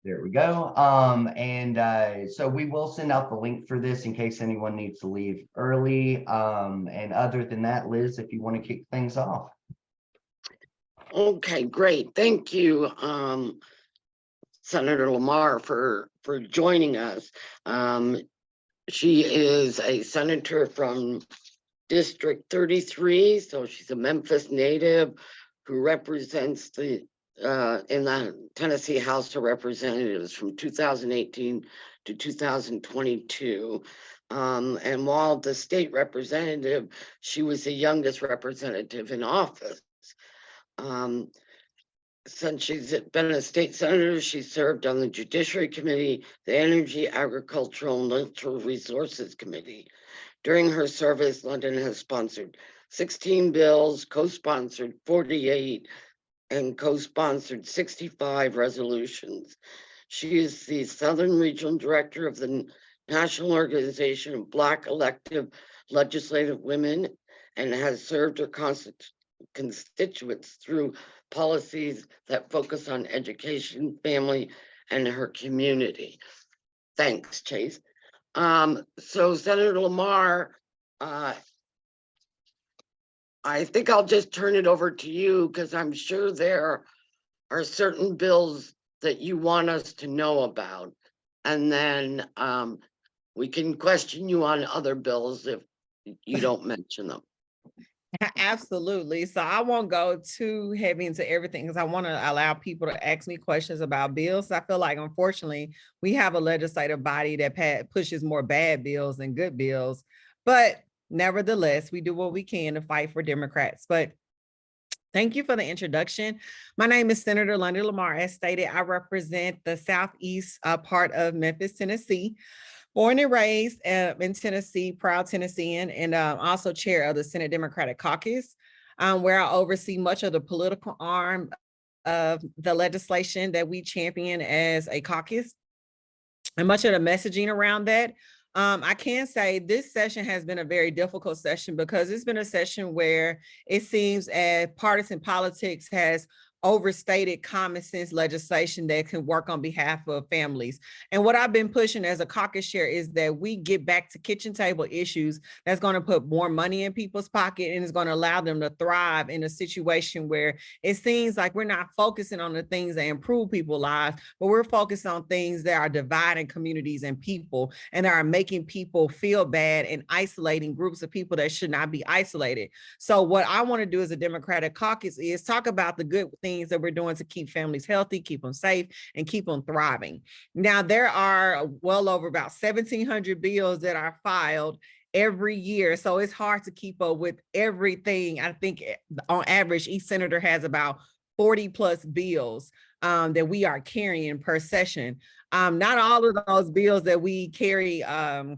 There we go. So we will send out the link for this in case anyone needs to leave early. And other than that, Liz, if you want to kick things off. Okay, great. Thank you, Senator Lamar, for joining us. She is a senator from District 33, so she's a Memphis native who represents the in the Tennessee House of Representatives from 2018 to 2022. And while the state representative, she was the youngest representative in office. Since she's been a state senator, she served on the Judiciary Committee, the Energy, Agricultural, and Natural Resources Committee. During her service, London has sponsored 16 bills, co-sponsored 48, and co-sponsored 65 resolutions. She is the Southern Regional Director of the National Organization of Black Elective Legislative Women and has served her constituents through policies that focus on education, family, and her community. Thanks, Chase. So Senator Lamar, I think I'll just turn it over to you because I'm sure there are certain bills that you want us to know about. And then we can question you on other bills if you don't mention them. Absolutely. So I won't go too heavy into everything because I want to allow people to ask me questions about bills. I feel like, unfortunately, we have a legislative body that pushes more bad bills than good bills. But nevertheless, we do what we can to fight for Democrats. But thank you for the introduction. My name is Senator London Lamar. As stated, I represent the southeast part of Memphis, Tennessee. Born and raised in Tennessee, proud Tennessean, and also chair of the Senate Democratic Caucus, where I oversee much of the political arm of the legislation that we champion as a caucus and much of the messaging around that. I can say this session has been a very difficult session because it's been a session where it seems as partisan politics has overstated common sense legislation that can work on behalf of families. And what I've been pushing as a caucus chair is that we get back to kitchen table issues that's going to put more money in people's pocket and is going to allow them to thrive in a situation where it seems like we're not focusing on the things that improve people's lives, but we're focused on things that are dividing communities and people and that are making people feel bad and isolating groups of people that should not be isolated. So what I want to do as a Democratic caucus is talk about the good things that we're doing to keep families healthy, keep them safe, and keep them thriving. Now, there are well over about 1,700 bills that are filed every year. So it's hard to keep up with everything. I think on average, each senator has about 40 plus bills that we are carrying per session. Not all of those bills that we carry by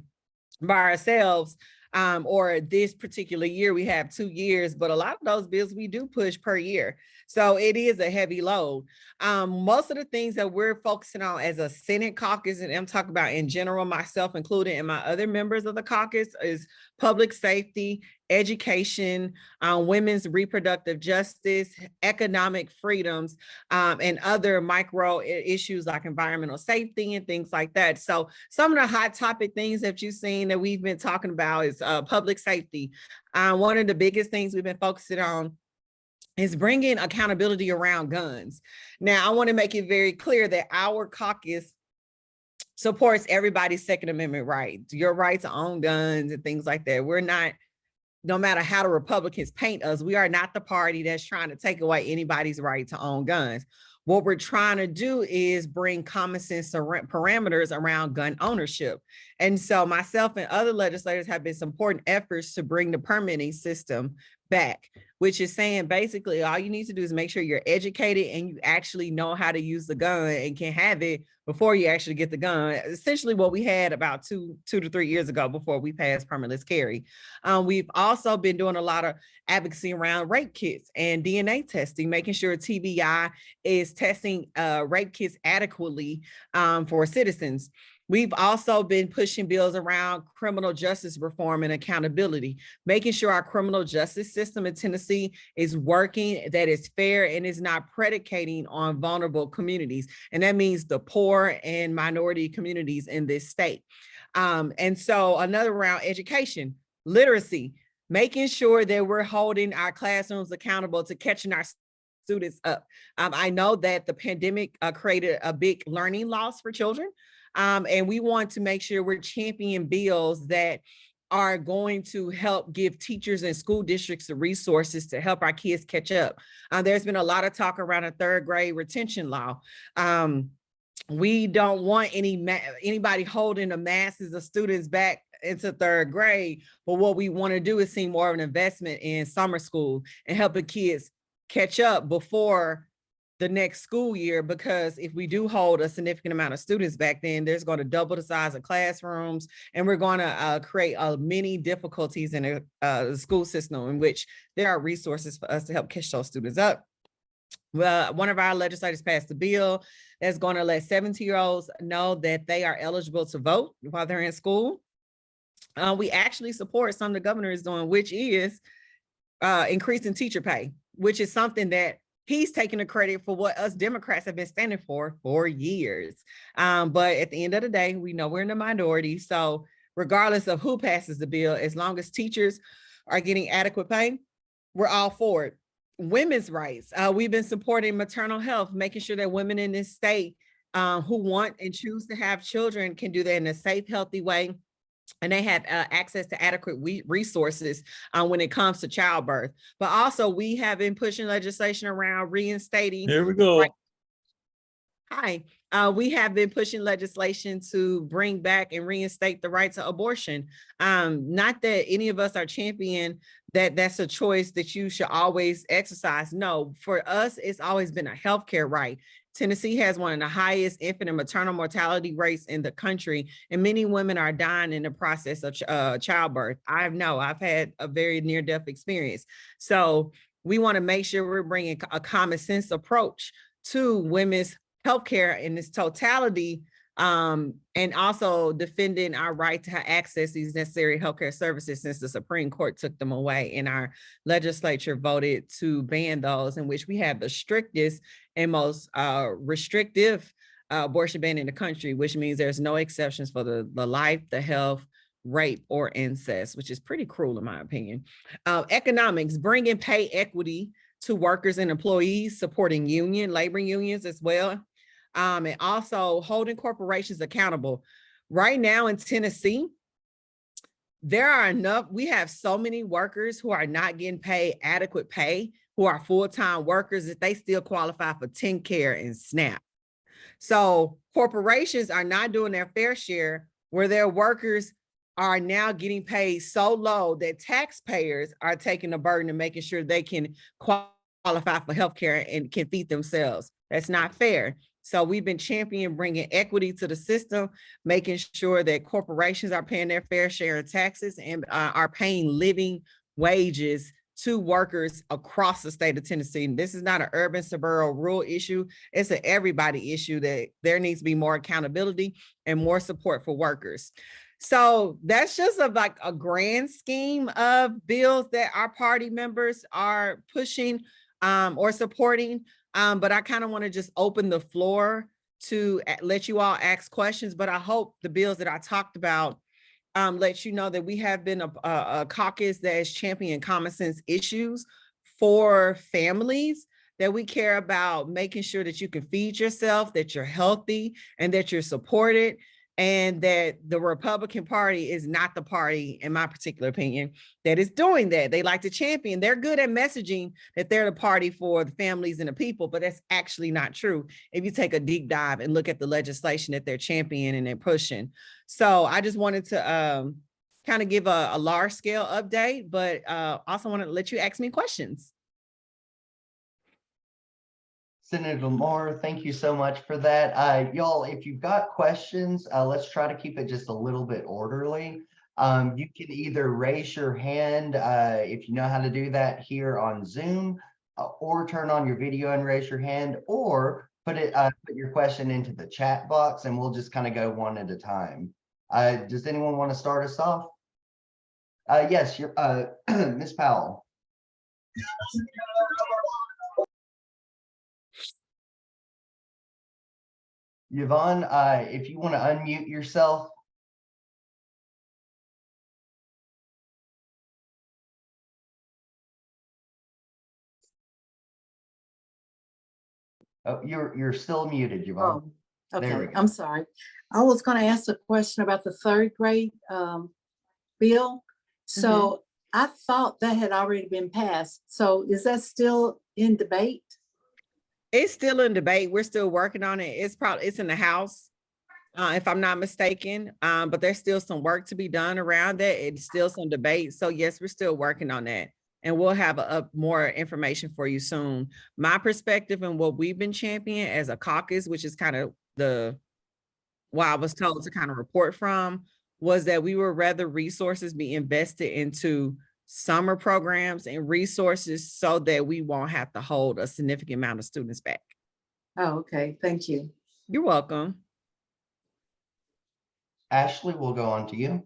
ourselves or this particular year, we have 2 years, but a lot of those bills we do push per year. So it is a heavy load. Most of the things that we're focusing on as a Senate caucus, and I'm talking about in general, myself included, and my other members of the caucus, is public safety, education, women's reproductive justice, economic freedoms, and other micro issues like environmental safety and things like that. So some of the hot topic things that you've seen that we've been talking about is public safety. One of the biggest things we've been focusing on is bringing accountability around guns. Now, I want to make it very clear that our caucus supports everybody's Second Amendment rights, your right to own guns and things like that. We're not, no matter how the Republicans paint us, we are not the party that's trying to take away anybody's right to own guns. What we're trying to do is bring common sense parameters around gun ownership. And so myself and other legislators have been supporting efforts to bring the permitting system back, which is saying basically all you need to do is make sure you're educated and you actually know how to use the gun and can have it before you actually get the gun. Essentially what we had about two to 3 years ago before we passed permitless carry. We've also been doing a lot of advocacy around rape kits and DNA testing, making sure TBI is testing rape kits adequately for citizens. We've also been pushing bills around criminal justice reform and accountability, making sure our criminal justice system in Tennessee is working, that is fair, and is not predicating on vulnerable communities. And that means the poor and minority communities in this state. And so another around education, literacy, making sure that we're holding our classrooms accountable to catching our students up. I know that the pandemic created a big learning loss for children. And we want to make sure we're championing bills that are going to help give teachers and school districts the resources to help our kids catch up. There's been a lot of talk around a third grade retention law. We don't want anybody holding the masses of students back into third grade, but what we want to do is see more of an investment in summer school and helping kids catch up before the next school year, because if we do hold a significant amount of students back then, there's going to double the size of classrooms, and we're going to create many difficulties in the school system in which there are resources for us to help catch those students up. Well, one of our legislators passed a bill that's going to let 17-year-olds know that they are eligible to vote while they're in school. We actually support something the governor is doing, which is increasing teacher pay, which is something that he's taking the credit for what us Democrats have been standing for years. But at the end of the day, we know we're in the minority. So regardless of who passes the bill, as long as teachers are getting adequate pay, we're all for it. Women's rights. We've been supporting maternal health, making sure that women in this state who want and choose to have children can do that in a safe, healthy way. And they have access to adequate resources when it comes to childbirth. But also we have been pushing legislation around reinstating. Here we go. We have been pushing legislation to bring back and reinstate the right to abortion. Not that any of us are champion that that's a choice that you should always exercise. No, for us, it's always been a healthcare right. Tennessee has one of the highest infant and maternal mortality rates in the country, and many women are dying in the process of childbirth. I've had a very near-death experience. So we want to make sure we're bringing a common sense approach to women's healthcare in its totality, and also defending our right to have access to these necessary healthcare services, since the Supreme Court took them away and our legislature voted to ban those, in which we have the strictest and most restrictive abortion ban in the country, which means there's no exceptions for the life, the health, rape, or incest, which is pretty cruel in my opinion. Economics, bringing pay equity to workers and employees, supporting labor unions as well. And also holding corporations accountable. Right now in Tennessee, we have so many workers who are not getting paid adequate pay, who are full-time workers, that they still qualify for Tenncare and SNAP. So corporations are not doing their fair share, where their workers are now getting paid so low that taxpayers are taking the burden of making sure they can qualify for healthcare and can feed themselves. That's not fair. So we've been championing bringing equity to the system, making sure that corporations are paying their fair share of taxes and are paying living wages to workers across the state of Tennessee. And this is not an urban, suburban, rural issue. It's an everybody issue, that there needs to be more accountability and more support for workers. So that's just like a grand scheme of bills that our party members are pushing or supporting. But I kind of want to just open the floor to let you all ask questions. But I hope the bills that I talked about let you know that we have been a caucus that is championing common sense issues for families, that we care about making sure that you can feed yourself, that you're healthy, and that you're supported. And that the Republican Party is not the party, in my particular opinion, that is doing that. They like to champion. They're good at messaging that they're the party for the families and the people, but that's actually not true if you take a deep dive and look at the legislation that they're championing and they're pushing. So I just wanted to kind of give a large scale update, but also want to let you ask me questions. Senator Lamar, thank you so much for that. Y'all, if you've got questions, let's try to keep it just a little bit orderly. You can either raise your hand if you know how to do that here on Zoom, or turn on your video and raise your hand, or put your question into the chat box and we'll just kind of go one at a time. Does anyone want to start us off? Yes, you're Ms. Powell. Yvonne, if you want to unmute yourself. Oh, you're still muted, Yvonne. Oh, There we okay, go. I'm sorry. I was gonna ask a question about the third grade bill. So I thought that had already been passed. So is that still in debate? It's still in debate. We're still working on it. It's in the House, if I'm not mistaken. But there's still some work to be done around that. It's still some debate. So yes, we're still working on that. And we'll have more information for you soon. My perspective and what we've been championing as a caucus, which is kind of what I was told to kind of report from, was that we would rather resources be invested into summer programs and resources so that we won't have to hold a significant amount of students back. Oh, okay, thank you. You're welcome. Ashley, we'll go on to you.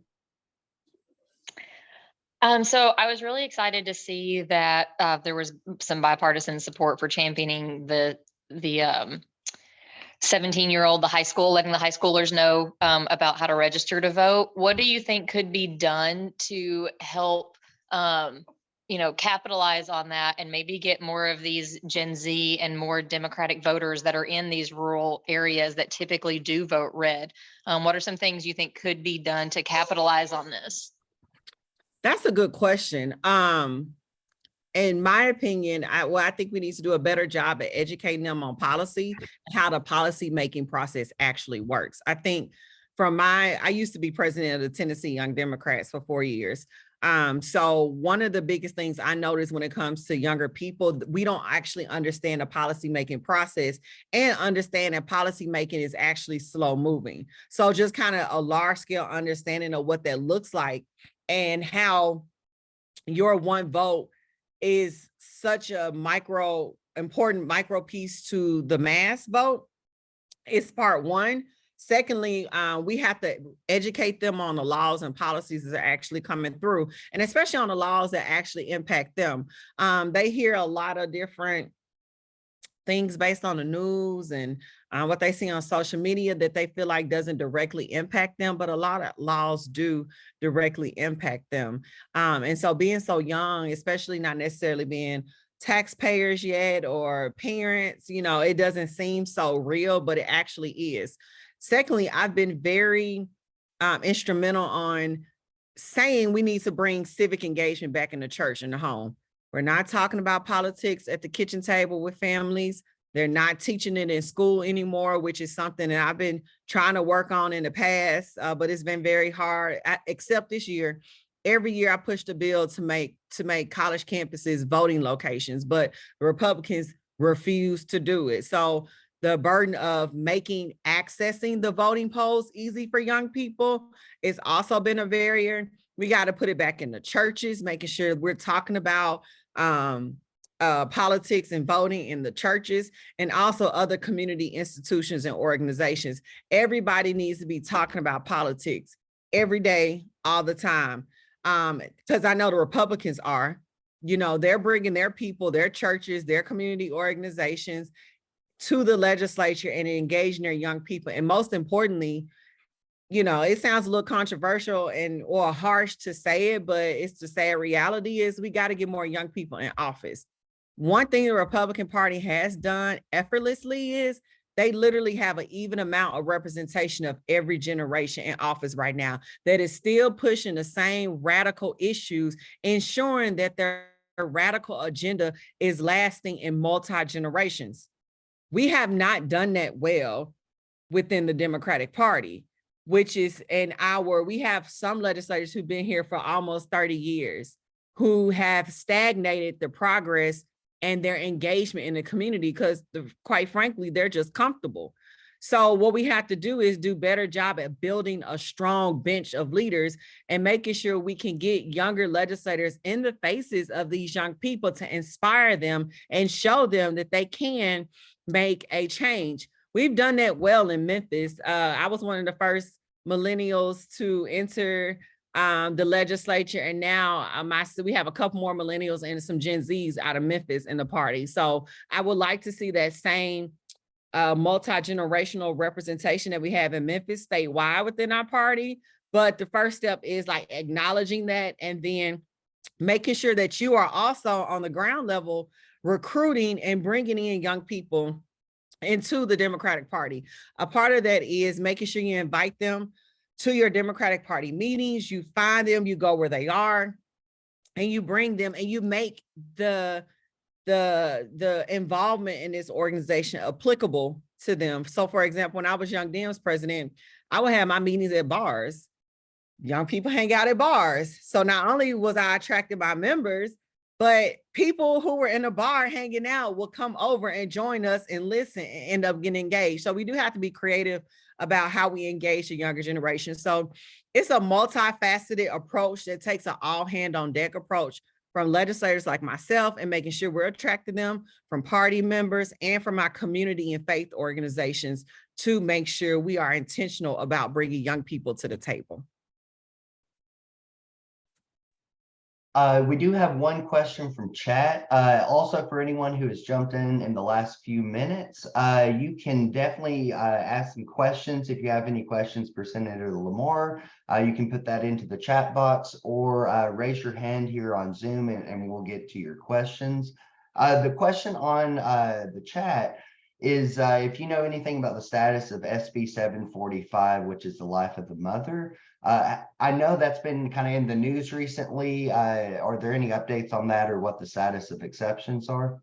So I was really excited to see that there was some bipartisan support for championing the 17-year-old, the high school, letting the high schoolers know about how to register to vote. What do you think could be done to help, capitalize on that and maybe get more of these Gen Z and more Democratic voters that are in these rural areas that typically do vote red? What are some things you think could be done to capitalize on this? That's a good question. In my opinion, I think we need to do a better job at educating them on policy and how the policy making process actually works. I think I used to be president of the Tennessee Young Democrats for 4 years. So one of the biggest things I notice when it comes to younger people, we don't actually understand the policy making process and understand that policy making is actually slow moving. So just kind of a large scale understanding of what that looks like and how your one vote is such a important micro piece to the mass vote is part one. Secondly, we have to educate them on the laws and policies that are actually coming through, and especially on the laws that actually impact them. They hear a lot of different things based on the news and what they see on social media that they feel like doesn't directly impact them, but a lot of laws do directly impact them. And so being so young, especially not necessarily being taxpayers yet or parents, it doesn't seem so real, but it actually is. Secondly, I've been very instrumental on saying we need to bring civic engagement back in the church and the home. We're not talking about politics at the kitchen table with families. They're not teaching it in school anymore, which is something that I've been trying to work on in the past, but it's been very hard, except this year. Every year I pushed a bill to make college campuses voting locations, but the Republicans refused to do it. So the burden of accessing the voting polls easy for young people has also been a barrier. We got to put it back in the churches, making sure we're talking about politics and voting in the churches and also other community institutions and organizations. Everybody needs to be talking about politics every day, all the time. Because I know the Republicans are, they're bringing their people, their churches, their community organizations to the legislature and engaging their young people. And most importantly, it sounds a little controversial or harsh to say it, but it's to say a reality is we got to get more young people in office. One thing the Republican Party has done effortlessly is they literally have an even amount of representation of every generation in office right now that is still pushing the same radical issues, ensuring that their radical agenda is lasting in multi-generations. We have not done that well within the Democratic Party, which is we have some legislators who've been here for almost 30 years who have stagnated the progress and their engagement in the community because quite frankly, they're just comfortable. So what we have to do is do a better job at building a strong bench of leaders and making sure we can get younger legislators in the faces of these young people to inspire them and show them that they can make a change. We've done that well in Memphis. I was one of the first millennials to enter the legislature, and now we have a couple more millennials and some Gen Zs out of Memphis in the party. So I would like to see that same multi-generational representation that we have in Memphis statewide within our party. But the first step is like acknowledging that, and then making sure that you are also on the ground level recruiting and bringing in young people into the Democratic Party. A part of that is making sure you invite them to your Democratic Party meetings. You find them, you go where they are, and you bring them, and you make the involvement in this organization applicable to them. So for example, when I was Young Dems president, I would have my meetings at bars. Young people hang out at bars. So not only was I attracted by members, but people who were in the bar hanging out will come over and join us and listen and end up getting engaged. So we do have to be creative about how we engage the younger generation. So it's a multifaceted approach that takes an all hand on deck approach from legislators like myself, and making sure we're attracting them, from party members, and from our community and faith organizations, to make sure we are intentional about bringing young people to the table. We do have one question from chat. Also, for anyone who has jumped in the last few minutes, you can definitely ask some questions. If you have any questions for Senator Lamar, you can put that into the chat box, or raise your hand here on Zoom, and we'll get to your questions. The question on the chat is if you know anything about the status of SB 745, which is the life of the mother. I know that's been kind of in the news recently. Are there any updates on that, or what the status of exceptions are?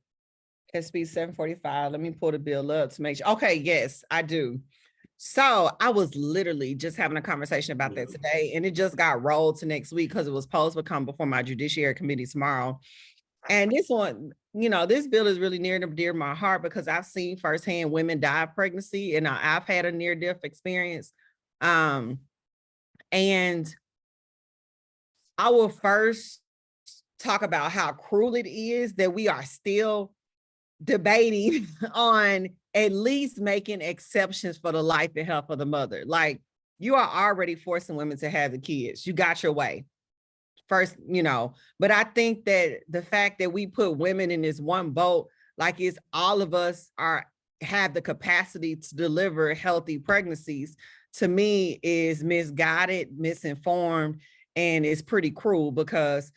SB 745, let me pull the bill up to make sure. Okay, yes, I do. So I was literally just having a conversation about that today, and it just got rolled to next week because it was supposed to come before my Judiciary Committee tomorrow. And this one, you know, this bill is really near and dear to my heart because I've seen firsthand women die of pregnancy, and I've had a near-death experience. And I will first talk about how cruel it is that we are still debating on at least making exceptions for the life and health of the mother. Like, you are already forcing women to have the kids. You got your way. First, you know, but I think that the fact that we put women in this one boat, like it's all of us have the capacity to deliver healthy pregnancies, to me is misguided, misinformed, and it's pretty cruel, because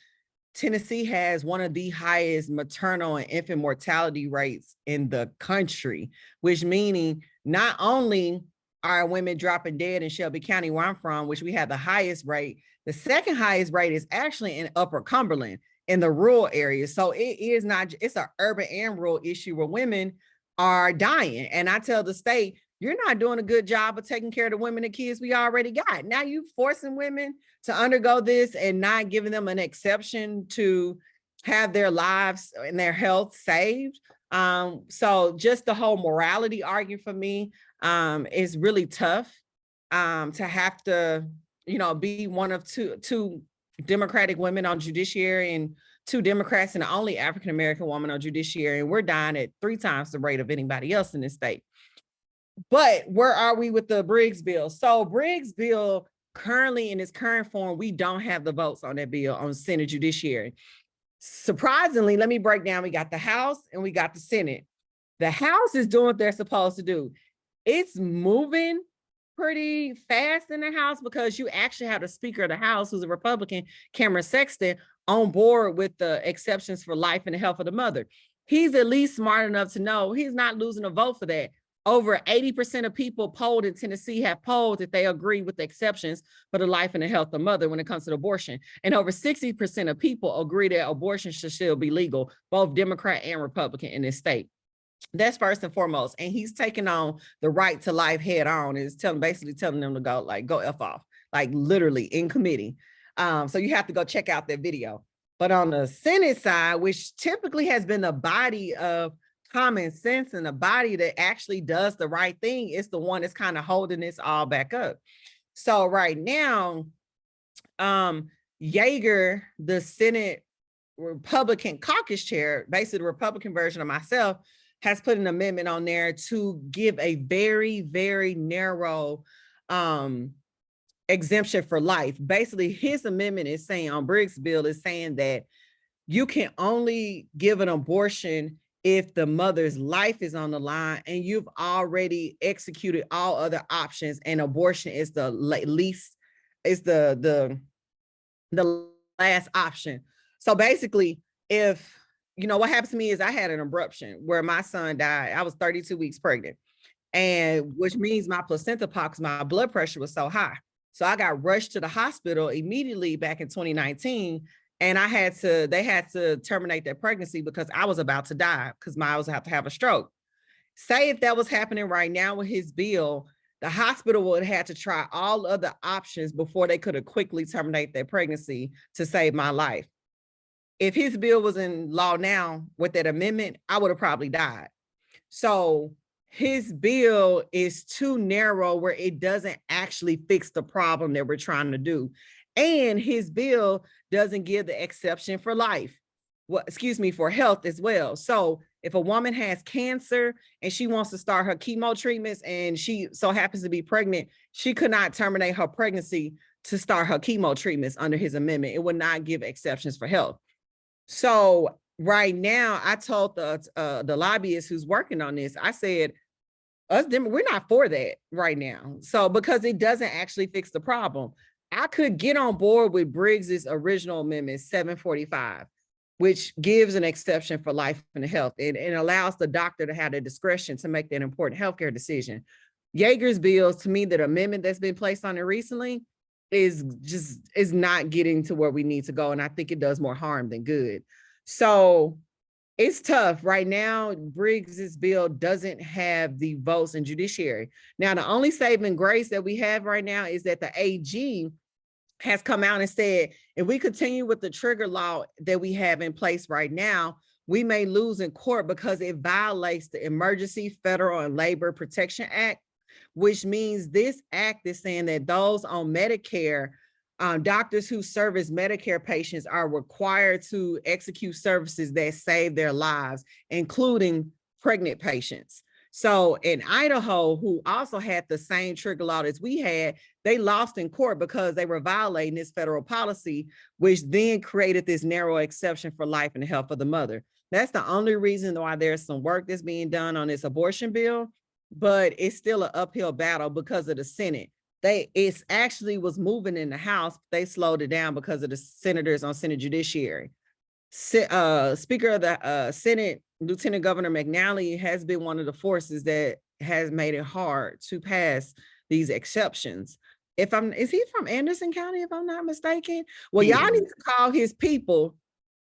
Tennessee has one of the highest maternal and infant mortality rates in the country, which meaning not only are women dropping dead in Shelby County, where I'm from, which we have the highest rate, the second highest rate is actually in Upper Cumberland, in the rural areas. So it is not, it's an urban and rural issue where women are dying. And I tell the state, you're not doing a good job of taking care of the women and kids we already got. Now you forcing women to undergo this and not giving them an exception to have their lives and their health saved. So just the whole morality argument for me is really tough to have to, you know, be one of two Democratic women on judiciary and two Democrats and the only African-American woman on judiciary. And we're dying at 3 times the rate of anybody else in this state. But where are we with the Briggs bill? So Briggs bill, currently in its current form, we don't have the votes on that bill on Senate Judiciary. Surprisingly, let me break down. We got the House and we got the Senate. The House is doing what they're supposed to do. It's moving pretty fast in the House because you actually have the Speaker of the House, who's a Republican, Cameron Sexton, on board with the exceptions for life and the health of the mother. He's at least smart enough to know he's not losing a vote for that. Over 80% of people polled in Tennessee have polled that they agree with the exceptions for the life and the health of the mother when it comes to abortion. And over 60% of people agree that abortion should still be legal, both Democrat and Republican in this state. That's first and foremost. And he's taking on the right to life head on, is basically telling them to go F off, like literally in committee. So you have to go check out that video. But on the Senate side, which typically has been the body of common sense and a body that actually does the right thing, is the one that's kind of holding this all back up. So right now, Yeager, the Senate Republican caucus chair, basically the Republican version of myself, has put an amendment on there to give a very, very narrow exemption for life. Basically, his amendment is saying on Briggs' bill is saying that you can only give an abortion if the mother's life is on the line and you've already executed all other options, and abortion is the least, is the last option. So basically, if you know what happens to me is I had an abruption where my son died. I was 32 weeks pregnant, and which means my placenta popped because my blood pressure was so high. So I got rushed to the hospital immediately back in 2019. And they had to terminate that pregnancy because I was about to die because I was about to have a stroke. Say if that was happening right now with his bill, the hospital would have had to try all other options before they could have quickly terminate that pregnancy to save my life. If his bill was in law now with that amendment, I would have probably died. So his bill is too narrow where it doesn't actually fix the problem that we're trying to do. And his bill doesn't give the exception for life. Well, excuse me, for health as well. So if a woman has cancer and she wants to start her chemo treatments and she so happens to be pregnant, she could not terminate her pregnancy to start her chemo treatments under his amendment. It would not give exceptions for health. So right now, I told the lobbyist who's working on this, I said, we're not for that right now. So because it doesn't actually fix the problem. I could get on board with Briggs's original amendment 745, which gives an exception for life and health and allows the doctor to have the discretion to make that important healthcare decision. Yeager's bills, to me, that amendment that's been placed on it recently is not getting to where we need to go. And I think it does more harm than good. So it's tough right now. Briggs's bill doesn't have the votes in judiciary. Now, the only saving grace that we have right now is that the AG has come out and said, if we continue with the trigger law that we have in place right now, we may lose in court because it violates the Emergency Federal and Labor Protection Act, which means this act is saying that those on Medicare, doctors who service Medicare patients are required to execute services that save their lives, including pregnant patients. So in Idaho, who also had the same trigger law as we had, they lost in court because they were violating this federal policy, which then created this narrow exception for life and health of the mother. That's the only reason why there's some work that's being done on this abortion bill, but it's still an uphill battle because of the Senate. It actually was moving in the House, but they slowed it down because of the senators on Senate Judiciary. Speaker of the Senate, Lieutenant Governor McNally, has been one of the forces that has made it hard to pass these exceptions. Is he from Anderson County, if I'm not mistaken? Well, y'all need to call his people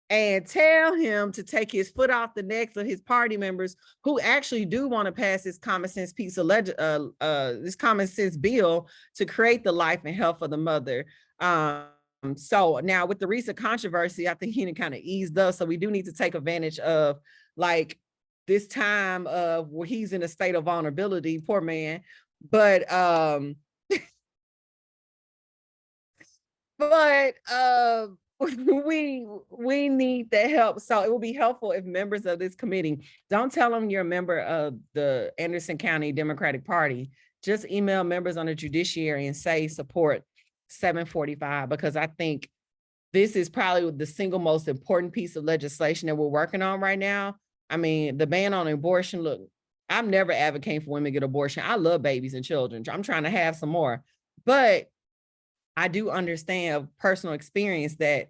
and tell him to take his foot off the necks of his party members who actually do want to pass this common sense piece of this common sense bill to create the life and health of the mother. So now with the recent controversy, I think he kind of eased up. So we do need to take advantage of like this time of where he's in a state of vulnerability, poor man. But we need the help. So it will be helpful if members of this committee, don't tell them you're a member of the Anderson County Democratic Party. Just email members on the judiciary and say support 745, because I think this is probably the single most important piece of legislation that we're working on right now. I mean, the ban on abortion, look, I'm never advocating for women to get abortion. I love babies and children. I'm trying to have some more, but I do understand personal experience that,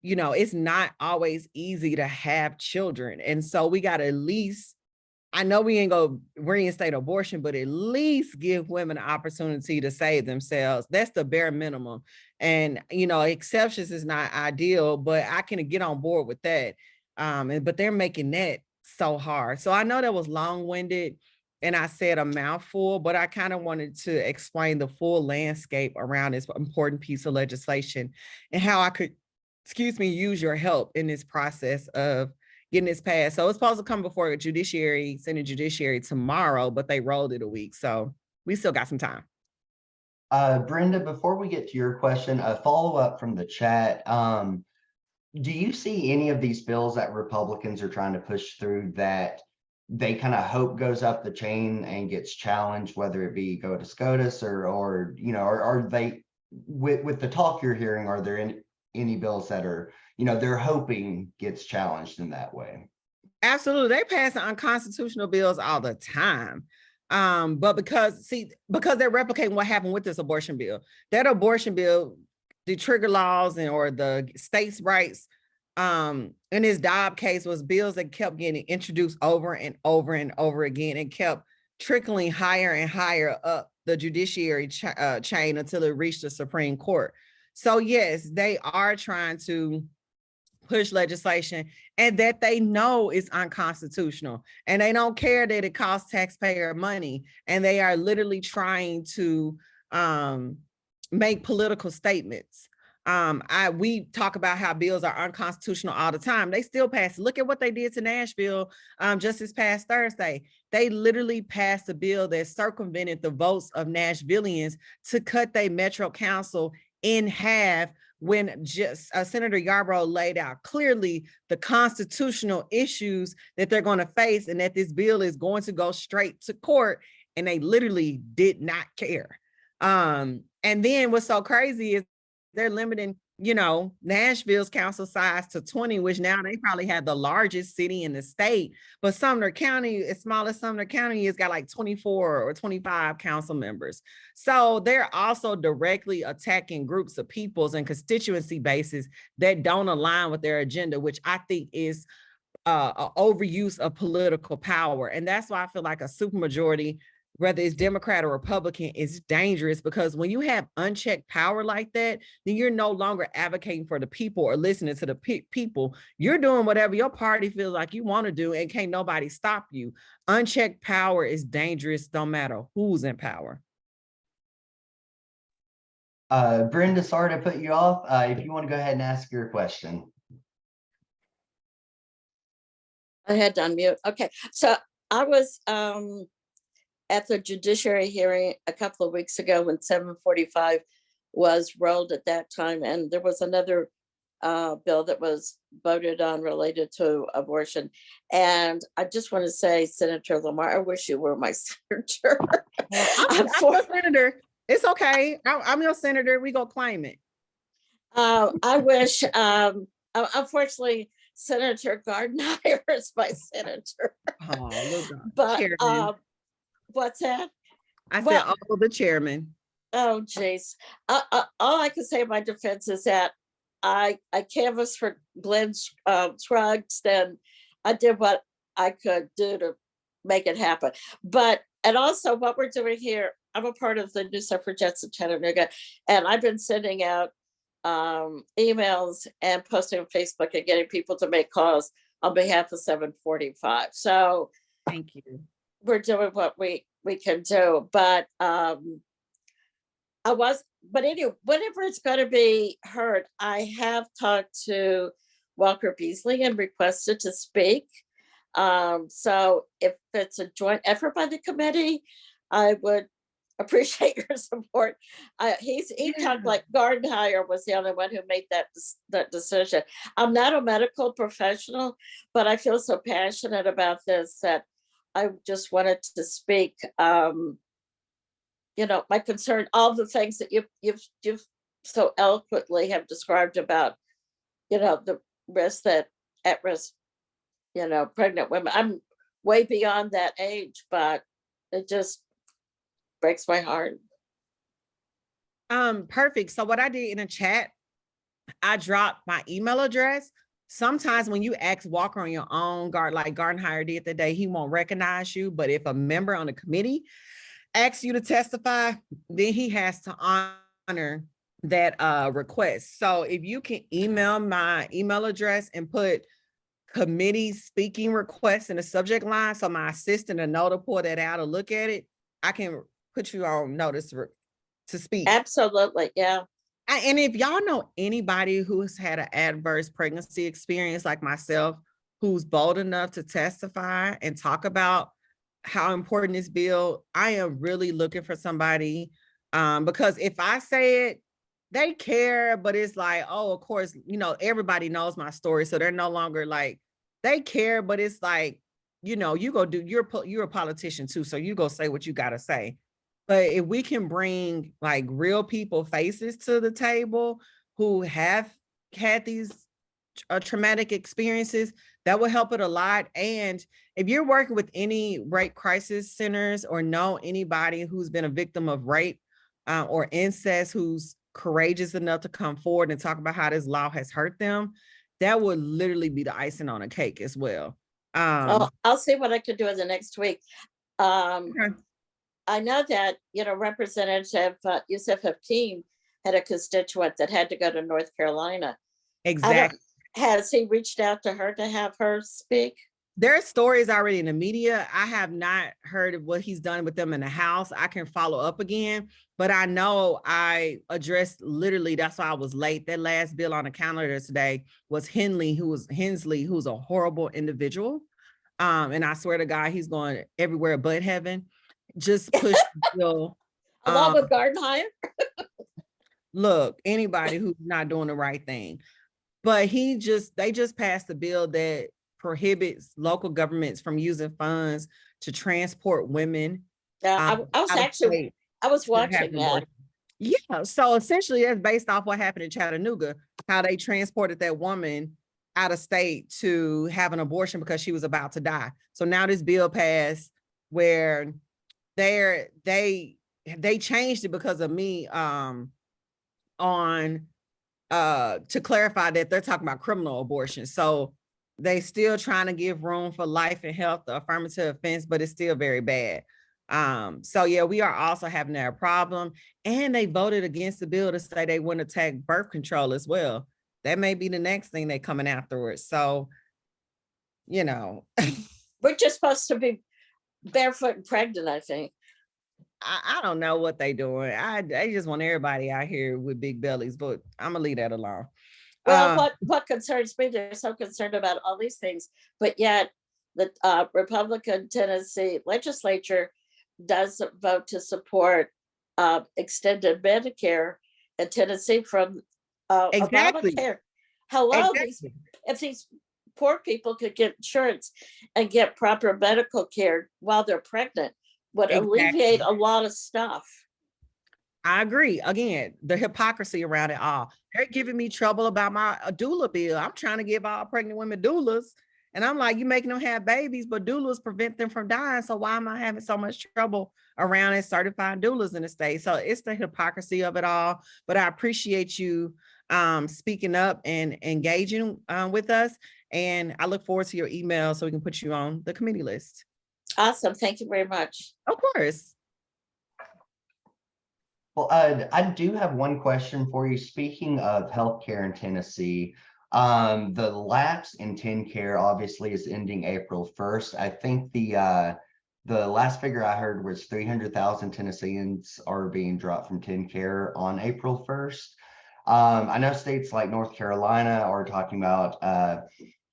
you know, it's not always easy to have children. And so we got to at least, I know we ain't gonna reinstate abortion, but at least give women an opportunity to save themselves. That's the bare minimum. And, you know, exceptions is not ideal, but I can get on board with that. But they're making that so hard. So I know that was long-winded and I said a mouthful, but I kind of wanted to explain the full landscape around this important piece of legislation and how I could, use your help in this process of getting this passed. So it's supposed to come before a judiciary, Senate Judiciary tomorrow, but they rolled it a week. So we still got some time. Brenda, before we get to your question, a follow-up from the chat. Do you see any of these bills that Republicans are trying to push through that they kind of hope goes up the chain and gets challenged, whether it be go to SCOTUS or you know, are they with the talk you're hearing, are there any bills that are, you know, they're hoping gets challenged in that way? Absolutely. They pass unconstitutional bills all the time. But because they're replicating what happened with this abortion bill, that abortion bill, the trigger laws or the states' rights, in his Dobbs case was bills that kept getting introduced over and over and over again and kept trickling higher and higher up the judiciary chain until it reached the Supreme Court. So yes, they are trying to push legislation and that they know is unconstitutional, and they don't care that it costs taxpayer money, and they are literally trying to make political statements. We talk about how bills are unconstitutional all the time. They still pass. Look at what they did to Nashville just this past Thursday. They literally passed a bill that circumvented the votes of Nashvillians to cut their Metro Council in half, when just Senator Yarborough laid out clearly the constitutional issues that they're going to face, and that this bill is going to go straight to court, and they literally did not care. And then what's so crazy is they're limiting, you know, Nashville's council size to 20, which now they probably have the largest city in the state. But Sumner County, as small as Sumner County, has got like 24 or 25 council members. So they're also directly attacking groups of peoples and constituency bases that don't align with their agenda, which I think is an overuse of political power. And that's why I feel like a supermajority, whether it's Democrat or Republican, is dangerous, because when you have unchecked power like that, then you're no longer advocating for the people or listening to the people. You're doing whatever your party feels like you want to do, and can't nobody stop you. Unchecked power is dangerous, no matter who's in power. Brenda, sorry to put you off. If you want to go ahead and ask your question. I had to unmute. Okay, so I was at the judiciary hearing a couple of weeks ago when 745 was rolled at that time, and there was another bill that was voted on related to abortion. And I just want to say, Senator Lamar, I wish you were my senator. I'm your senator. It's okay. I'm your senator. We go claim it. I wish, unfortunately, Senator Gardenhire is my senator. Oh, but what's that? I said, oh, the chairman. Oh, geez. All I can say in my defense is that I canvassed for Glenn Scruggs, and I did what I could do to make it happen. And also what we're doing here, I'm a part of the New Suffragettes of Chattanooga, and I've been sending out emails and posting on Facebook and getting people to make calls on behalf of 745. So thank you. We're doing what we can do, but anyway, whenever it's going to be heard, I have talked to Walker Beasley and requested to speak. So if it's a joint effort by the committee, I would appreciate your support. He talked like Gardenhire was the only one who made that decision. I'm not a medical professional, but I feel so passionate about this that I just wanted to speak, my concern, all the things that you've so eloquently have described about, the risk that at risk, pregnant women. I'm way beyond that age, but it just breaks my heart. Perfect. So what I did in the chat, I dropped my email address. Sometimes when you ask Walker on your own, like Gardenhire did today, he won't recognize you. But if a member on the committee asks you to testify, then he has to honor that request. So if you can email my email address and put committee speaking request in the subject line, so my assistant will know to pull that out or look at it, I can put you on notice to speak. Absolutely, yeah. And if y'all know anybody who's had an adverse pregnancy experience like myself, who's bold enough to testify and talk about how important this bill, I am really looking for somebody, because if I say it, they care, but it's like, oh, of course, everybody knows my story. So they're no longer like, they care, but it's like, you know, you go do, you're a politician too, so you go say what you gotta say. But if we can bring like real people faces to the table who have had these traumatic experiences, that will help it a lot. And if you're working with any rape crisis centers or know anybody who's been a victim of rape or incest, who's courageous enough to come forward and talk about how this law has hurt them, that would literally be the icing on a cake as well. I'll see what I can do in the next week. Okay. I know that, you know, Representative Yusuf Hakeem had a constituent that had to go to North Carolina. Exactly. Has he reached out to her to have her speak? There are stories already in the media. I have not heard of what he's done with them in the House. I can follow up again, but I know I addressed literally, that's why I was late. That last bill on the calendar today was Hensley, who's a horrible individual. And I swear to God, he's going everywhere but heaven. Just push the bill. Along with Gardenhire? Look, anybody who's not doing the right thing. But they just passed a bill that prohibits local governments from using funds to transport women. I was watching that. Yeah, so essentially that's based off what happened in Chattanooga, how they transported that woman out of state to have an abortion because she was about to die. So now this bill passed where they changed it because of me to clarify that they're talking about criminal abortion. So they still trying to give room for life and health, the affirmative offense, but it's still very bad. So yeah, we are also having that problem. And they voted against the bill to say they wouldn't attack birth control as well. That may be the next thing they're coming afterwards. So, you know. We're just supposed to be barefoot and pregnant, I think. I don't know what they doing. I just want everybody out here with big bellies, but I'm gonna leave that alone. Well, what concerns me, they're so concerned about all these things, but yet the Republican Tennessee legislature does vote to support extended Medicare in Tennessee from Exactly. Obamacare. Hello, Exactly. if these poor people could get insurance and get proper medical care while they're pregnant, would alleviate a lot of stuff. I agree. Again, the hypocrisy around it all. They're giving me trouble about my doula bill. I'm trying to give all pregnant women doulas. And I'm like, you making them have babies, but doulas prevent them from dying. So why am I having so much trouble around it certifying doulas in the state? So it's the hypocrisy of it all. But I appreciate you speaking up and engaging with us. And I look forward to your email so we can put you on the committee list. Awesome. Thank you very much. Of course. Well, I do have one question for you. Speaking of healthcare in Tennessee, the lapse in Tenncare obviously is ending April 1st. I think the last figure I heard was 300,000 Tennesseans are being dropped from Tenncare on April 1st. I know states like North Carolina are talking about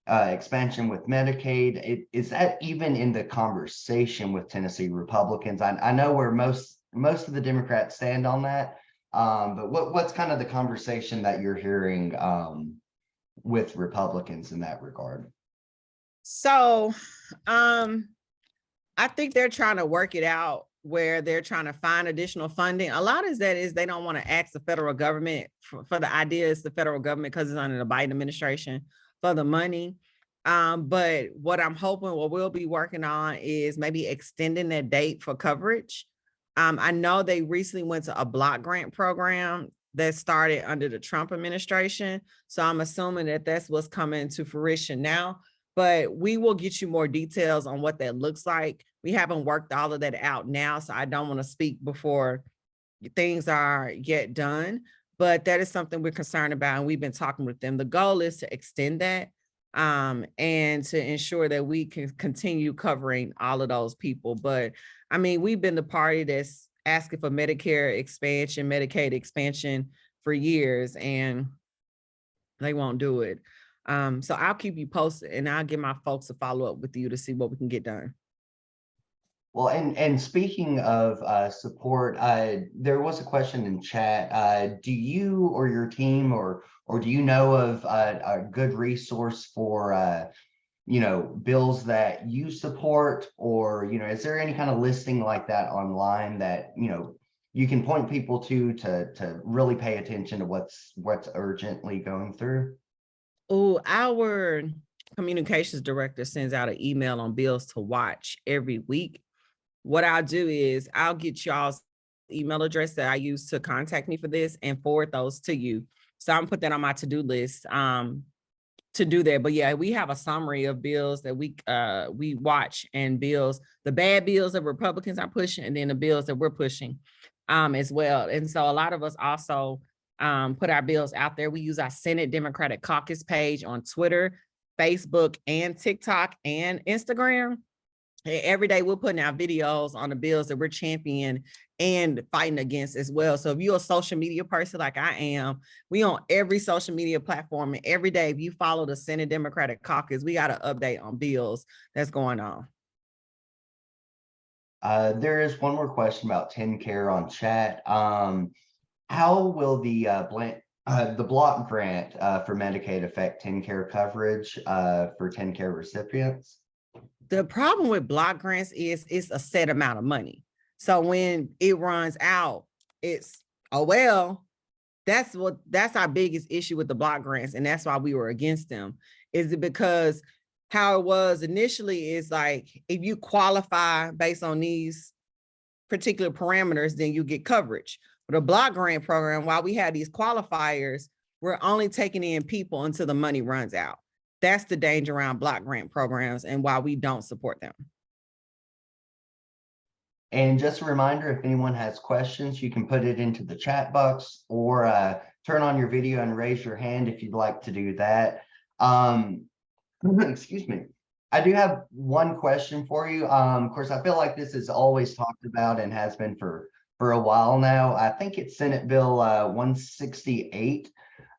expansion with Medicaid. Is that even in the conversation with Tennessee Republicans? I know where most of the Democrats stand on that, but what's kind of the conversation that you're hearing with Republicans in that regard? So I think they're trying to work it out where they're trying to find additional funding. A lot of that is they don't want to ask the federal government for the idea is the federal government because it's under the Biden administration for the money. But what I'm hoping, what we'll be working on is maybe extending that date for coverage. I know they recently went to a block grant program that started under the Trump administration. So I'm assuming that that's what's coming to fruition now, but we will get you more details on what that looks like. We haven't worked all of that out now, so I don't want to speak before things are yet done, but that is something we're concerned about. And we've been talking with them. The goal is to extend that and to ensure that we can continue covering all of those people. But I mean, we've been the party that's asking for Medicare expansion, Medicaid expansion for years, and they won't do it. So I'll keep you posted and I'll get my folks to follow up with you to see what we can get done. Well, and speaking of support, there was a question in chat. Do you or your team or do you know of a good resource for bills that you support, or, is there any kind of listing like that online that, you can point people to really pay attention to what's urgently going through? Oh, our communications director sends out an email on bills to watch every week. What I'll do is I'll get y'all's email address that I use to contact me for this and forward those to you. So I'm put that on my to-do list to do that. But yeah, we have a summary of bills that we watch, and bills, the bad bills that Republicans are pushing, and then the bills that we're pushing as well. And so a lot of us also put our bills out there. We use our Senate Democratic Caucus page on Twitter, Facebook, and TikTok and Instagram. Every day we're putting out videos on the bills that we're championing and fighting against as well. So if you're a social media person like I am, we on every social media platform, and every day if you follow the Senate Democratic Caucus, we got an update on bills that's going on. There is one more question about Tenncare on chat. How will the block grant for Medicaid affect Tenncare coverage for Tenncare recipients? The problem with block grants is it's a set amount of money. So when it runs out, it's, oh, well, that's our biggest issue with the block grants. And that's why we were against them. Is it because how it was initially is like, if you qualify based on these particular parameters, then you get coverage. But a block grant program, while we had these qualifiers, we're only taking in people until the money runs out. That's the danger around block grant programs and why we don't support them. And just a reminder, if anyone has questions, you can put it into the chat box, or turn on your video and raise your hand if you'd like to do that. Excuse me. I do have one question for you. Of course, I feel like this is always talked about and has been for a while now. I think it's Senate Bill 168.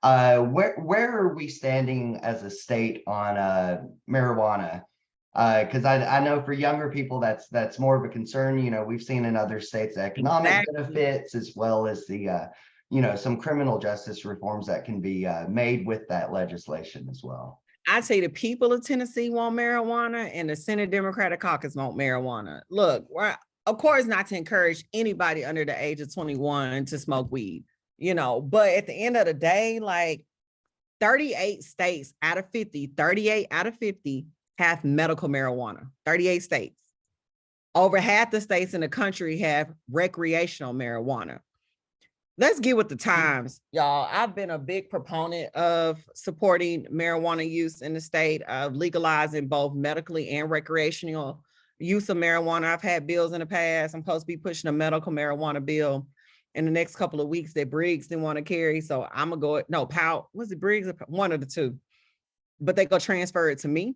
Where are we standing as a state on marijuana? Because I know for younger people that's more of a concern. We've seen in other states economic benefits, as well as the some criminal justice reforms that can be made with that legislation as well. I'd say the people of Tennessee want marijuana, and the Senate Democratic Caucus want marijuana. Look, we're of course not to encourage anybody under the age of 21 to smoke weed, but at the end of the day, like 38 states out of 50, 38 out of 50 have medical marijuana. 38 states. Over half the states in the country have recreational marijuana. Let's get with the times, y'all. I've been a big proponent of supporting marijuana use in the state, of legalizing both medically and recreational use of marijuana. I've had bills in the past. I'm supposed to be pushing a medical marijuana bill in the next couple of weeks that Briggs didn't want to carry. So I'm gonna go, no, Powell, was it Briggs? One of the two, but they go transfer it to me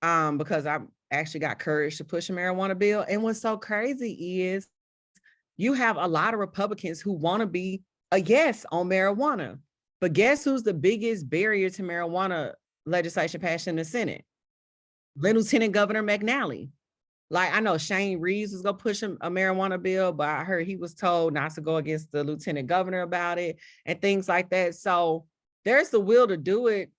because I actually got courage to push a marijuana bill. And what's so crazy is you have a lot of Republicans who want to be a yes on marijuana, but guess who's the biggest barrier to marijuana legislation passed in the Senate? Lieutenant Governor McNally. Like, I know Shane Reeves was gonna push a marijuana bill, but I heard he was told not to go against the lieutenant governor about it and things like that. So there's the will to do it.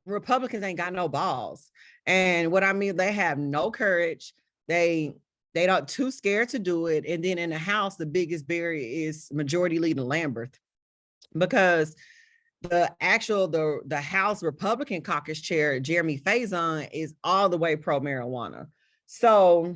Republicans ain't got no balls. And what I mean, they have no courage. They don't, too scared to do it. And then in the House, the biggest barrier is Majority Leader Lambert, because the House Republican Caucus Chair, Jeremy Faison, is all the way pro marijuana. So,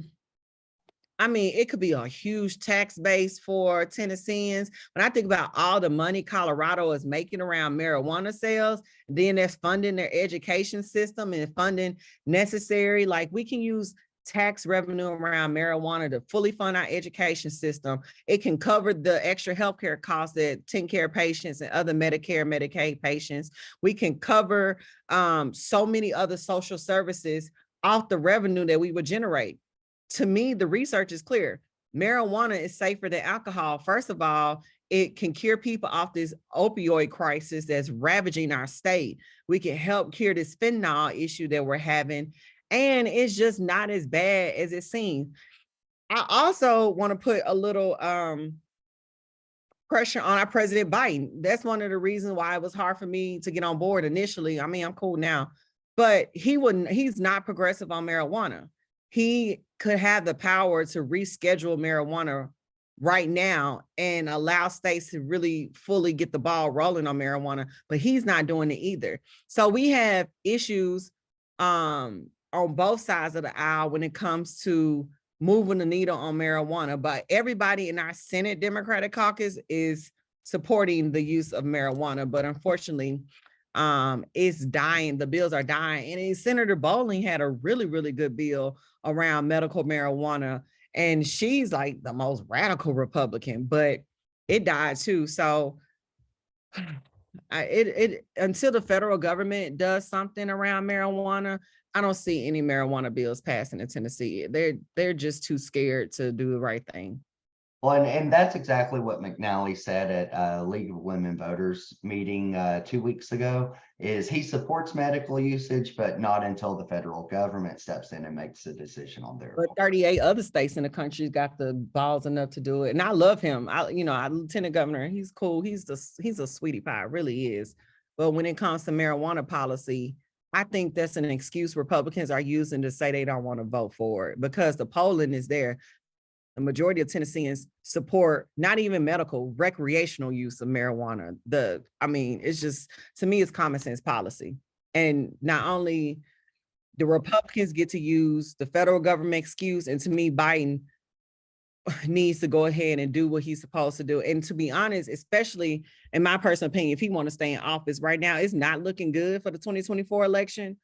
I mean, it could be a huge tax base for Tennesseans. When I think about all the money Colorado is making around marijuana sales, then there's funding their education system and funding necessary. Like, we can use tax revenue around marijuana to fully fund our education system. It can cover the extra healthcare costs that Tenncare patients and other Medicare, Medicaid patients. We can cover so many other social services off the revenue that we would generate. To me, the research is clear. Marijuana is safer than alcohol. First of all, it can cure people off this opioid crisis that's ravaging our state. We can help cure this fentanyl issue that we're having. And it's just not as bad as it seems. I also want to put a little pressure on our President Biden. That's one of the reasons why it was hard for me to get on board initially. I mean, I'm cool now, but he's not progressive on marijuana. He could have the power to reschedule marijuana right now and allow states to really fully get the ball rolling on marijuana, but he's not doing it either. So we have issues on both sides of the aisle when it comes to moving the needle on marijuana, but everybody in our Senate Democratic Caucus is supporting the use of marijuana, but unfortunately, it's dying. The bills are dying. And Senator Bowling had a really, really good bill around medical marijuana, and she's like the most radical Republican, but it died too. So until the federal government does something around marijuana, I don't see any marijuana bills passing in Tennessee. They're just too scared to do the right thing. Well, and that's exactly what McNally said at League of Women Voters meeting 2 weeks ago, is he supports medical usage, but not until the federal government steps in and makes a decision on their. But 38 other states in the country got the balls enough to do it. And I love him. Our lieutenant governor, he's cool. He's a sweetie pie, really is. But when it comes to marijuana policy, I think that's an excuse Republicans are using to say they don't want to vote for it, because the polling is there. The majority of Tennesseans support not even medical, recreational use of marijuana. It's just, to me, it's common sense policy. And not only the Republicans get to use the federal government excuse, and to me, Biden needs to go ahead and do what he's supposed to do. And to be honest, especially in my personal opinion, if he want to stay in office right now, it's not looking good for the 2024 election.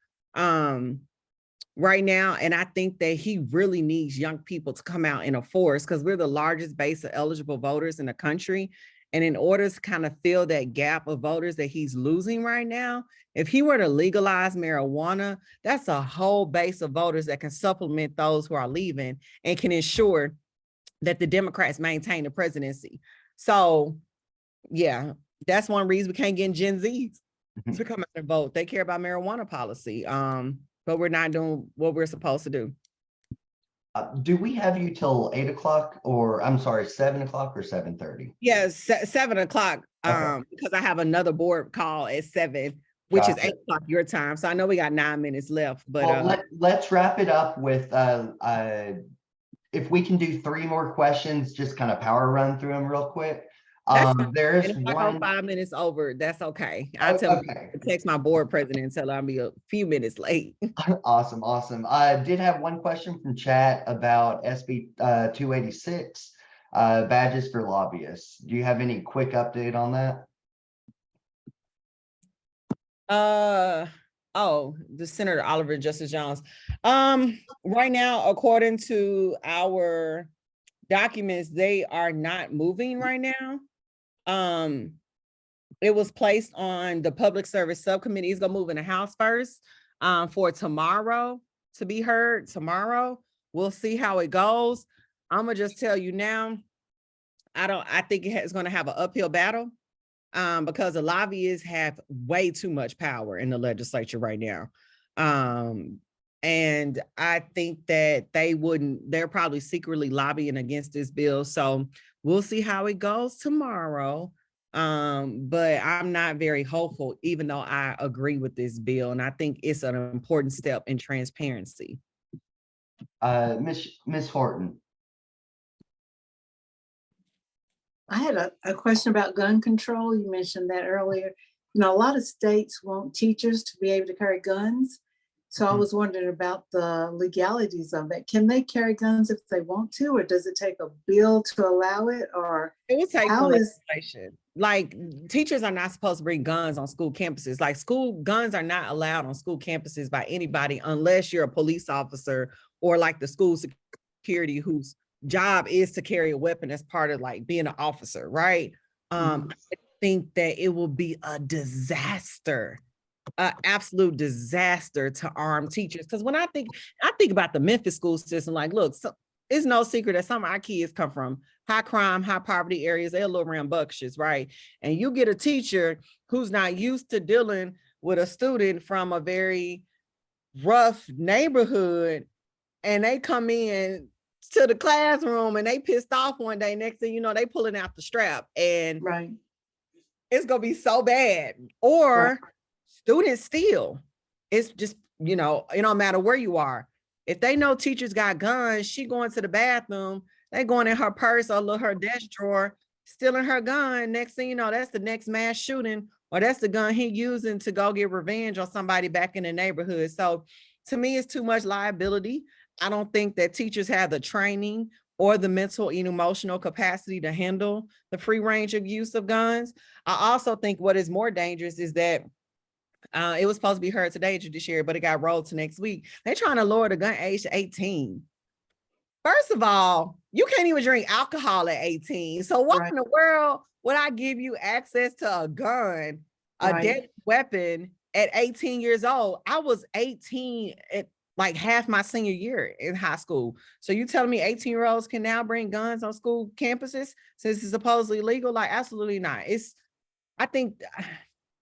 Right now. And I think that he really needs young people to come out in a force, because we're the largest base of eligible voters in the country. And in order to kind of fill that gap of voters that he's losing right now, if he were to legalize marijuana, that's a whole base of voters that can supplement those who are leaving and can ensure that the Democrats maintain the presidency. So yeah, that's one reason we can't get Gen Zs to come out and vote. They care about marijuana policy. But we're not doing what we're supposed to do. Do we have you till 8 o'clock, or I'm sorry, 7 o'clock or 7:30? Yes, 7 o'clock. Okay. Because I have another board call at 7, which is 8 o'clock your time. So I know we got 9 minutes left, but well, let's wrap it up with if we can do 3 more questions, just kind of power run through them real quick. There's if I one go 5 minutes over, that's okay. I tell text my board president and tell her I'll be a few minutes late. Awesome. I did have one question from chat about SB 286 badges for lobbyists. Do you have any quick update on that? The Senator Oliver Justice Jones. Right now, according to our documents, they are not moving right now. It was placed on the Public Service Subcommittee. It's gonna move in the House first for tomorrow to be heard tomorrow. We'll see how it goes. I'm gonna just tell you now, I think it's gonna have an uphill battle because the lobbyists have way too much power in the legislature right now. And I think that they're probably secretly lobbying against this bill. So we'll see how it goes tomorrow. But I'm not very hopeful, even though I agree with this bill. And I think it's an important step in transparency. Miss Horton. I had a question about gun control. You mentioned that earlier. A lot of states want teachers to be able to carry guns. So I was wondering about the legalities of it. Can they carry guns if they want to, or does it take a bill to allow it? Or it would take legislation. Like, teachers are not supposed to bring guns on school campuses. Like, guns are not allowed on school campuses by anybody unless you're a police officer or like the school security whose job is to carry a weapon as part of like being an officer, right? I think that it will be a disaster. Absolute disaster to arm teachers. Because when I think about the Memphis school system, like, look, so it's no secret that some of our kids come from high crime, high poverty areas. They're a little rambunctious, right? And you get a teacher who's not used to dealing with a student from a very rough neighborhood, and they come in to the classroom and they pissed off one day. Next thing you know, they pulling out the strap, and it's gonna be so bad. Or students steal. it's just, you know, it don't matter where you are. If they know teachers got guns, she going to the bathroom, they going in her purse or her desk drawer, stealing her gun. Next thing you know, that's the next mass shooting, or that's the gun he using to go get revenge on somebody back in the neighborhood. So to me, it's too much liability. I don't think that teachers have the training or the mental and emotional capacity to handle the free range of use of guns. I also think what is more dangerous is that it was supposed to be heard today, judiciary, but it got rolled to next week. They're trying to lower the gun age to 18. First of all, you can't even drink alcohol at 18. So what in the world would I give you access to a gun, a deadly weapon at 18 years old? I was 18 at like half my senior year in high school. So you telling me 18-year-olds can now bring guns on school campuses since it's supposedly legal? Like, absolutely not. I think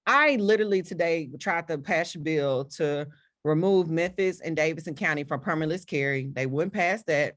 I literally today tried to pass a bill to remove Memphis and Davidson County from permitless carry. They wouldn't pass that.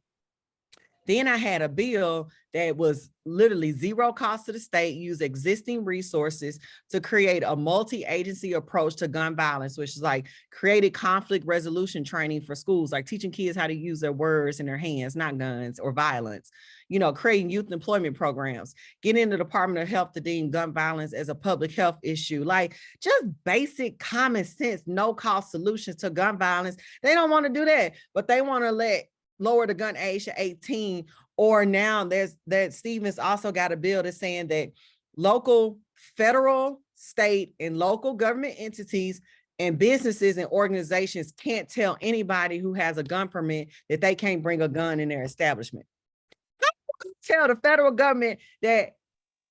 Then I had a bill that was literally zero cost to the state, use existing resources to create a multi-agency approach to gun violence, which is like created conflict resolution training for schools, like teaching kids how to use their words in their hands, not guns or violence, you know, creating youth employment programs, getting the Department of Health to deem gun violence as a public health issue, like just basic common sense, no cost solutions to gun violence. They don't want to do that, but they want to lower the gun age to 18. Or now that Stevens also got a bill that's saying that local, federal, state, and local government entities and businesses and organizations can't tell anybody who has a gun permit that they can't bring a gun in their establishment. How do you tell the federal government that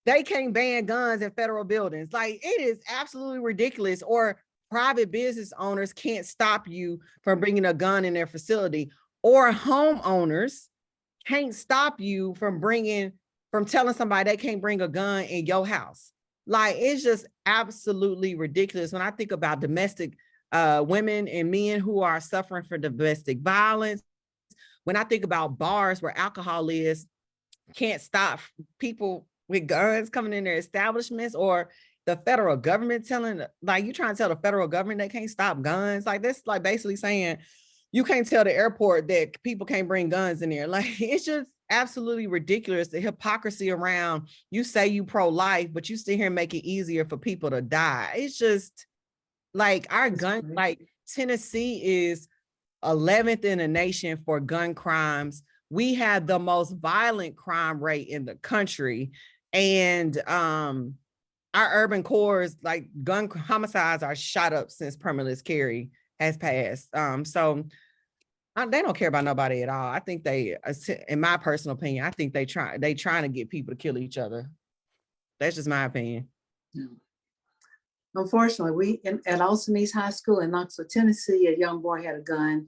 they can't ban guns in federal buildings? Like, it is absolutely ridiculous. Or private business owners can't stop you from bringing a gun in their facility, or homeowners can't stop you from telling somebody they can't bring a gun in your house. Like, it's just absolutely ridiculous. When I think about domestic women and men who are suffering from domestic violence, when I think about bars where alcohol is, can't stop people with guns coming in their establishments, or the federal government you trying to tell the federal government they can't stop guns. Like, that's like basically saying you can't tell the airport that people can't bring guns in there. Like, it's just absolutely ridiculous, the hypocrisy around you say you pro-life, but you sit here and make it easier for people to die. It's just like our gun, like Tennessee is 11th in the nation for gun crimes. We have the most violent crime rate in the country. And our urban cores, like gun homicides, are shot up since permitless carry has passed. So they don't care about nobody at all. I think in my personal opinion, I think they trying to get people to kill each other. That's just my opinion. Yeah. Unfortunately, at Austin East High School in Knoxville, Tennessee, a young boy had a gun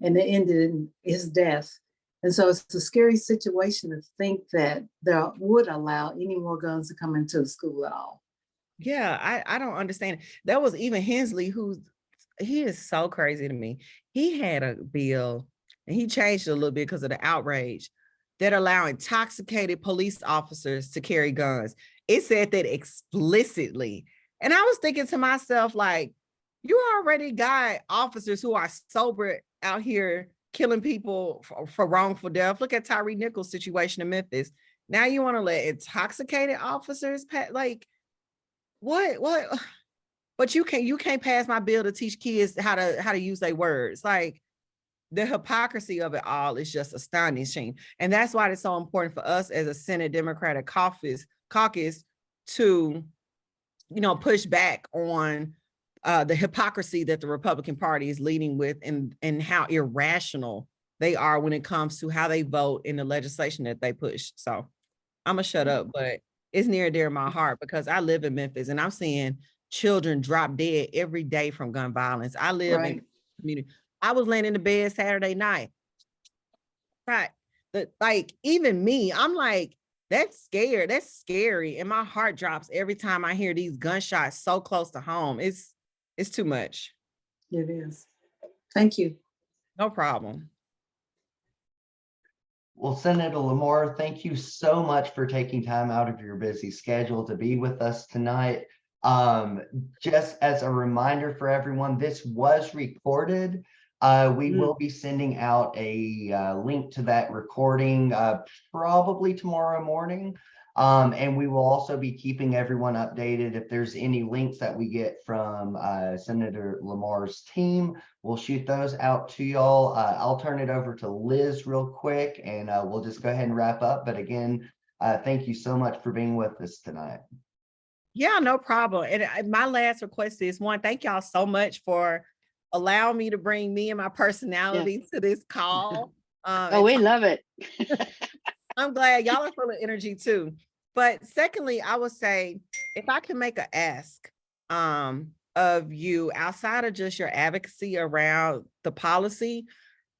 and it ended in his death. And so it's a scary situation to think that they would allow any more guns to come into the school at all. Yeah, I don't understand. There was even Hensley, he is so crazy to me. He had a bill and he changed it a little bit because of the outrage that allow intoxicated police officers to carry guns. It said that explicitly. And I was thinking to myself, like, you already got officers who are sober out here killing people for wrongful death. Look at Tyree Nichols' situation in Memphis. Now you want to let intoxicated officers like what? But you can't pass my bill to teach kids how to use their words. Like, the hypocrisy of it all is just astonishing. And that's why it's so important for us as a Senate Democratic caucus to, push back on the hypocrisy that the Republican Party is leading with, and how irrational they are when it comes to how they vote in the legislation that they push. So I'm gonna shut up, but it's near and dear to my heart because I live in Memphis and I'm seeing children drop dead every day from gun violence. I live in the community. I was laying in the bed Saturday night. Right. Like, even me, I'm like, that's scared. That's scary. And my heart drops every time I hear these gunshots so close to home. It's too much. It is. Thank you. No problem. Well, Senator Lamar, thank you so much for taking time out of your busy schedule to be with us tonight. Just as a reminder for everyone, this was recorded. We will be sending out a link to that recording probably tomorrow morning. And we will also be keeping everyone updated. If there's any links that we get from Senator Lamar's team, we'll shoot those out to y'all. I'll turn it over to Liz real quick and we'll just go ahead and wrap up. But again, thank you so much for being with us tonight. Yeah, no problem. And my last request is one, thank y'all so much for allowing me to bring me and my personality to this call. Oh, we love it. I'm glad y'all are full of energy too. But secondly, I would say if I can make an ask of you outside of just your advocacy around the policy,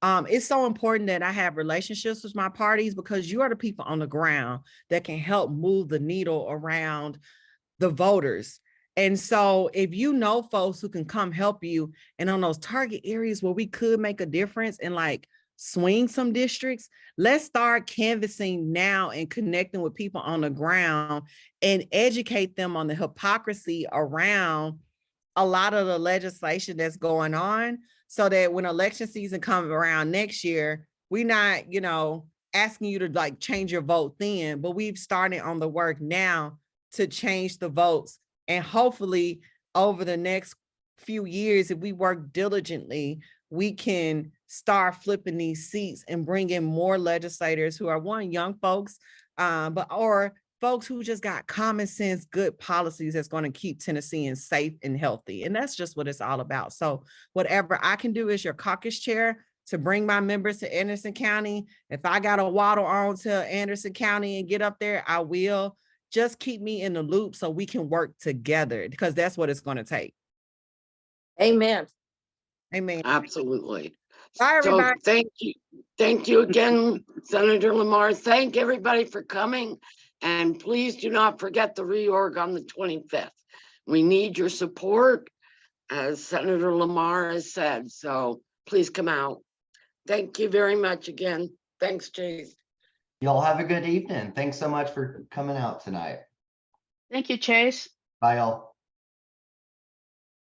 it's so important that I have relationships with my parties because you are the people on the ground that can help move the needle around the voters. And so if you know folks who can come help you and on those target areas where we could make a difference and like swing some districts, let's start canvassing now and connecting with people on the ground and educate them on the hypocrisy around a lot of the legislation that's going on so that when election season comes around next year, we're not, you know, asking you to like change your vote then, but we've started on the work now to change the votes. And hopefully over the next few years, if we work diligently, we can start flipping these seats and bring in more legislators who are young folks, or folks who just got common sense, good policies that's going to keep Tennesseans safe and healthy. And that's just what it's all about. So whatever I can do as your caucus chair to bring my members to Anderson County, if I got to waddle on to Anderson County and get up there, I will. Just keep me in the loop so we can work together because that's what it's going to take. Amen. Amen. Absolutely. Bye, So everybody. thank you. Thank you again, Senator Lamar. Thank everybody for coming. And please do not forget the reorg on the 25th. We need your support, as Senator Lamar has said. So please come out. Thank you very much again. Thanks, Chase. Y'all have a good evening. Thanks so much for coming out tonight. Thank you, Chase. Bye, y'all.